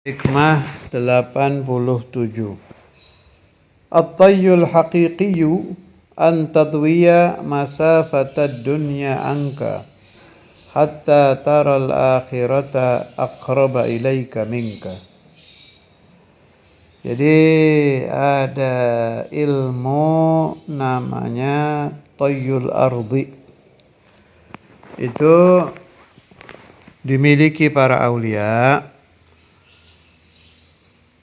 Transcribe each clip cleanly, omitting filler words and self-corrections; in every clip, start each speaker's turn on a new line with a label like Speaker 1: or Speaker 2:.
Speaker 1: Hikmah 87. At-tayyul haqiqiyyu an tadwiya masafatad dunya anka hatta taral akhirata aqraba ilaika minka. Jadi ada ilmu namanya tayyul ardi. Itu dimiliki para aulia.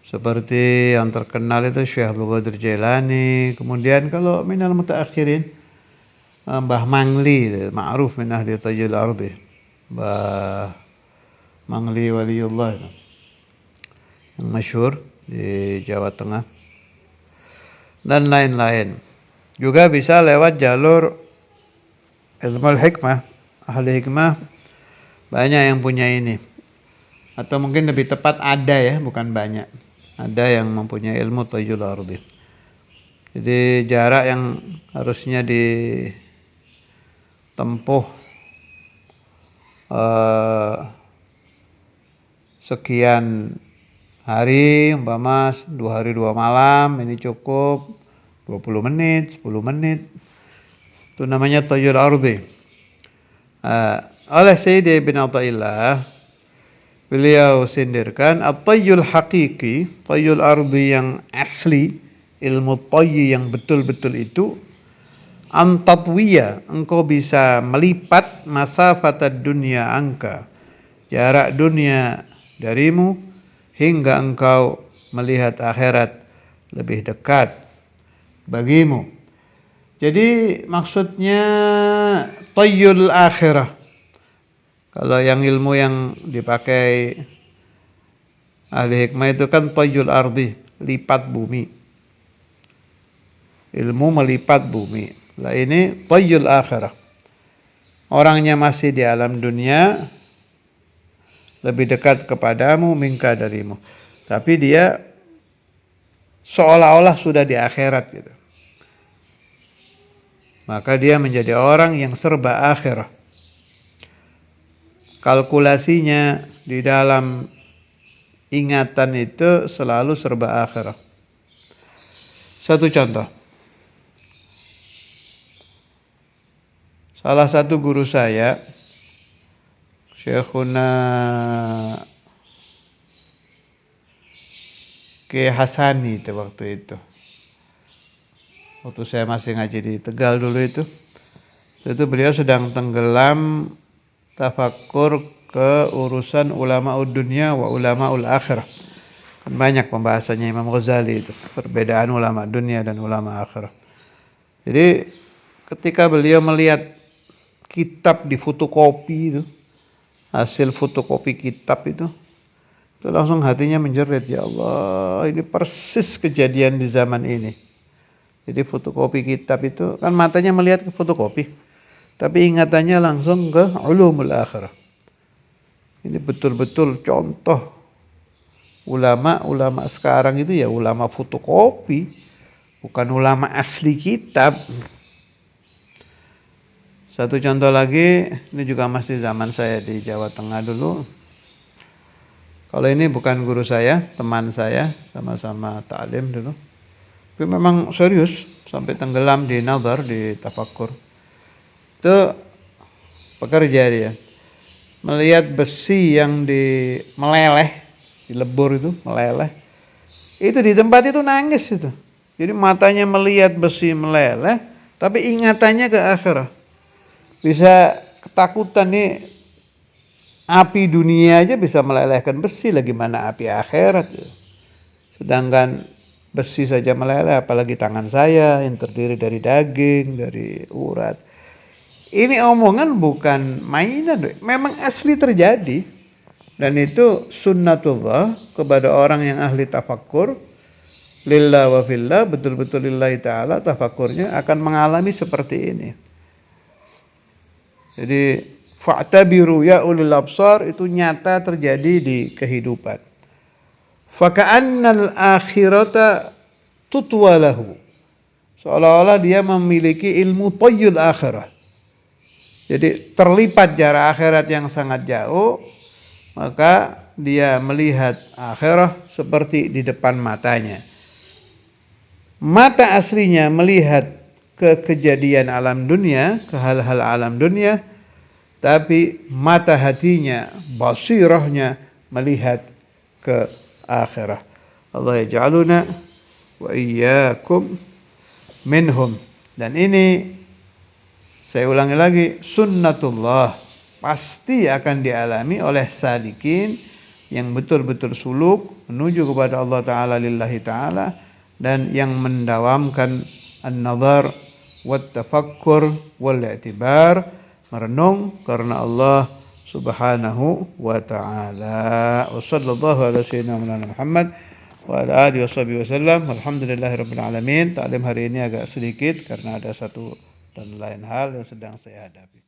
Speaker 1: Seperti yang terkenal itu Syekh Abdul Qadir Jailani. Kemudian kalau minal mutaakhirin Mbah Mangli, ma'ruf min ahli tayyul ardi. Mbah Mangli waliullah yang masyhur di Jawa Tengah. Dan lain-lain. Juga bisa lewat jalur ilmu hikmah. Ahli hikmah banyak yang punya ini. Atau mungkin lebih tepat ada ya, bukan banyak. Ada yang mempunyai ilmu tayyul ardi. Jadi jarak yang harusnya ditempuh sekian hari, umpama 2 hari 2 malam, ini cukup 20 menit, 10 menit. Itu namanya tayyul ardi. Oleh Sayyidi bin Athaillah, beliau sindirkan at-tayyul haqiqi, tayyul ardi yang asli, ilmu tayyi yang betul-betul itu, antatwiya, engkau bisa melipat masafatad dunya angka, jarak dunia darimu, hingga engkau melihat akhirat lebih dekat bagimu. Jadi maksudnya tayyul akhirah. Kalau yang ilmu yang dipakai ahli hikmah itu kan tayyul ardi, lipat bumi. Ilmu melipat bumi. Lah ini tayyul akhirah. Orangnya masih di alam dunia, lebih dekat kepadamu minka darimu. Tapi dia seolah-olah sudah di akhirat gitu. Maka dia menjadi orang yang serba akhirah. Kalkulasinya di dalam ingatan itu selalu serba akhirah. Satu contoh. Salah satu guru saya, Syekhuna Ki Hasani itu waktu itu. Waktu saya masih ngaji di Tegal dulu itu beliau sedang tenggelam tafakkur ke urusan ulamaud dunia wa ulamaul akhirah. Kan banyak pembahasannya Imam Ghazali itu, perbedaan ulama dunia dan ulama akhirah. Jadi ketika beliau melihat kitab di fotokopi itu, hasil fotokopi kitab itu langsung hatinya menjerit, ya Allah, ini persis kejadian di zaman ini. Jadi fotokopi kitab itu kan matanya melihat ke fotokopi, tapi ingatannya langsung ke ulumul akhirah. Ini betul-betul contoh ulama sekarang itu ya ulama fotokopi, bukan ulama asli kitab. Satu contoh lagi, ini juga masih zaman saya di Jawa Tengah dulu. Kalau ini bukan guru saya, teman saya, sama-sama ta'lim dulu. Tapi memang serius, sampai tenggelam di nazar, di tafakkur. Itu pekerja dia. Melihat besi yang meleleh, dilebur itu, meleleh. Itu di tempat itu nangis itu. Jadi matanya melihat besi meleleh, tapi ingatannya ke akhirat. Bisa ketakutan nih, api dunia aja bisa melelehkan besi, lagi mana api akhirat. Sedangkan besi saja meleleh, apalagi tangan saya yang terdiri dari daging, dari urat. Ini omongan bukan mainan, memang asli terjadi. Dan itu sunnatullah kepada orang yang ahli tafakkur, lillah wa fillah, betul-betul lillahi ta'ala, tafakkurnya akan mengalami seperti ini. Jadi fa'tabiru ya ulil absar, itu nyata terjadi di kehidupan. Faka'annal akhirata tutwalahu, seolah-olah dia memiliki ilmu tayyul akhirah. Jadi terlipat jarak akhirat yang sangat jauh, maka dia melihat akhirat seperti di depan matanya. Mata aslinya melihat ke kejadian alam dunia, ke hal-hal alam dunia, tapi mata hatinya, basirahnya melihat ke akhirat. Allah yaj'aluna wa iyyakum minhum. Dan ini saya ulangi lagi, sunnatullah pasti akan dialami oleh salikin yang betul-betul suluk menuju kepada Allah Ta'ala lillahi ta'ala, dan yang mendawamkan an-nazar wat-tafakkur wal-i'tibar, merenung karena Allah Subhanahu wa ta'ala. Wa sallallahu ala sayyidina Muhammad wa ala alihi washabihi wasallam. Alhamdulillahirabbil alamin. Taklim hari ini agak sedikit karena ada satu dan lain hal yang sedang saya hadapi.